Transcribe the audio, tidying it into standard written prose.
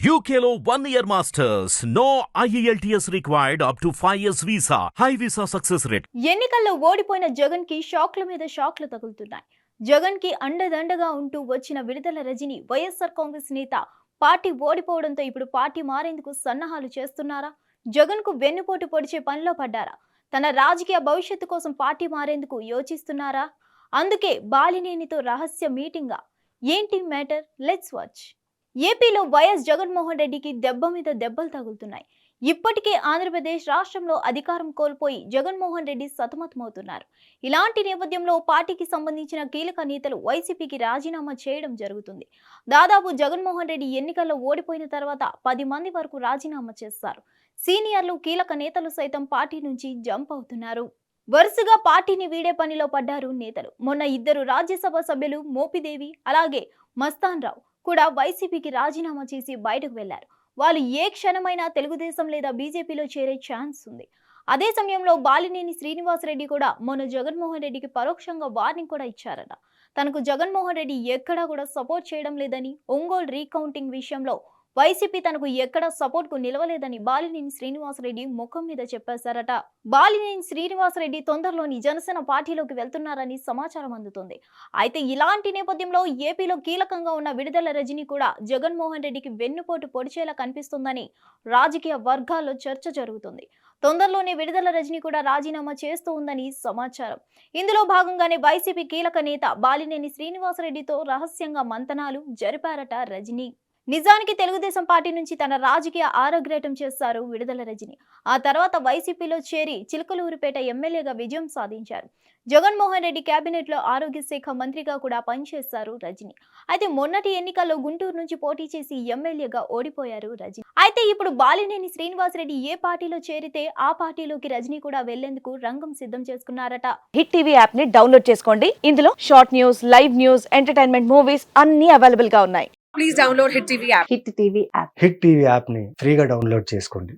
UKLO 1 year masters. No IELTS required up to 5 years visa. High visa success rate. ఎన్నికల్లో ఓడిపోయిన జగన్ కి షాక్ల మీద షాక్లు తగులుతున్నాయి. జగన్ కి అండదండగా ఉంటూ వచ్చిన విడుదల రజని వైఎస్ఆర్ కాంగ్రెస్ నేత పార్టీ ఓడిపోవడంతో ఇప్పుడు పార్టీ మారేందుకు సన్నాహాలు చేస్తున్నారా? జగన్ కు వెన్నుపోటు పొడిచే పనిలో పడ్డారా? తన రాజకీయ భవిష్యత్తు కోసం పార్టీ మారేందుకు యోచిస్తున్నారా? అందుకే బాలినేనితో రహస్య మీటింగా? ఏంటి మ్యాటర్? Let's watch. ఏపీలో వైఎస్ జగన్మోహన్ రెడ్డికి దెబ్బ మీద దెబ్బలు తగులుతున్నాయి. ఇప్పటికే ఆంధ్రప్రదేశ్ రాష్ట్రంలో అధికారం కోల్పోయి జగన్మోహన్ రెడ్డి సతమతమవుతున్నారు. ఇలాంటి నేపథ్యంలో పార్టీకి సంబంధించిన కీలక నేతలు వైసీపీకి రాజీనామా చేయడం జరుగుతుంది. దాదాపు జగన్మోహన్ రెడ్డి ఎన్నికల్లో ఓడిపోయిన తర్వాత 10 మంది వరకు రాజీనామా చేస్తారు. సీనియర్లు, కీలక నేతలు సైతం పార్టీ నుంచి జంప్ అవుతున్నారు. వరుసగా పార్టీని వీడే పనిలో పడ్డారు నేతలు. మొన్న 2 రాజ్యసభ సభ్యులు మోపిదేవి, అలాగే మస్తాన్ రావు కూడా వైసీపీకి రాజీనామా చేసి బయటకు వెళ్లారు. వాళ్ళు ఏ క్షణమైనా తెలుగుదేశం లేదా బీజేపీలో చేరే ఛాన్స్ ఉంది. అదే సమయంలో బాలినేని శ్రీనివాసరెడ్డి కూడా మొన్న జగన్మోహన్ రెడ్డికి పరోక్షంగా వార్నింగ్ కూడా ఇచ్చారట. తనకు జగన్మోహన్ రెడ్డి ఎక్కడా కూడా సపోర్ట్ చేయడం లేదని, ఒంగోలు రీకౌంటింగ్ విషయంలో వైసీపీ తనకు ఎక్కడ సపోర్ట్ కు నిలవలేదని బాలినేని శ్రీనివాసరెడ్డి ముఖం మీద చెప్పేశారట. బాలినేని శ్రీనివాసరెడ్డి తొందరలోని జనసేన పార్టీలోకి వెళ్తున్నారని సమాచారం అందుతుంది. అయితే ఇలాంటి నేపథ్యంలో ఏపీలో కీలకంగా ఉన్న విడుదల రజని కూడా జగన్మోహన్ రెడ్డికి వెన్నుపోటు పొడిచేలా కనిపిస్తుందని రాజకీయ వర్గాల్లో చర్చ జరుగుతుంది. తొందరలోనే విడుదల రజని కూడా రాజీనామా చేస్తూ ఉందని సమాచారం. ఇందులో భాగంగానే వైసీపీ కీలక నేత బాలినేని శ్రీనివాసరెడ్డితో రహస్యంగా మంతనాలు జరిపారట రజని. నిజానికి తెలుగుదేశం పార్టీ నుంచి తన రాజకీయ ఆరోగ్రేటం చేశారు విడుదల రజని. ఆ తర్వాత వైసీపీలో చేరి చిలకలూరిపేట ఎమ్మెల్యేగా విజయం సాధించారు. జగన్మోహన్ రెడ్డి కేబినెట్ లో ఆరోగ్య శాఖ మంత్రిగా కూడా పనిచేశారు రజని. అయితే మొన్నటి ఎన్నికల్లో గుంటూరు నుంచి పోటీ చేసి ఎమ్మెల్యేగా ఓడిపోయారు రజని. అయితే ఇప్పుడు బాలినేని శ్రీనివాసరెడ్డి ఏ పార్టీలో చేరితే ఆ పార్టీలోకి రజని కూడా వెళ్లేందుకు రంగం సిద్ధం చేసుకున్నారట. హిట్ టీవీ యాప్ ని డౌన్లోడ్ చేసుకోండి. ఇందులో short news, live news, entertainment movies అన్ని అవైలబుల్ గా ఉన్నాయి. Please download Hit TV app. Hit TV app hit TV యాప్ని ఫ్రీగా డౌన్లోడ్ చేసుకోండి.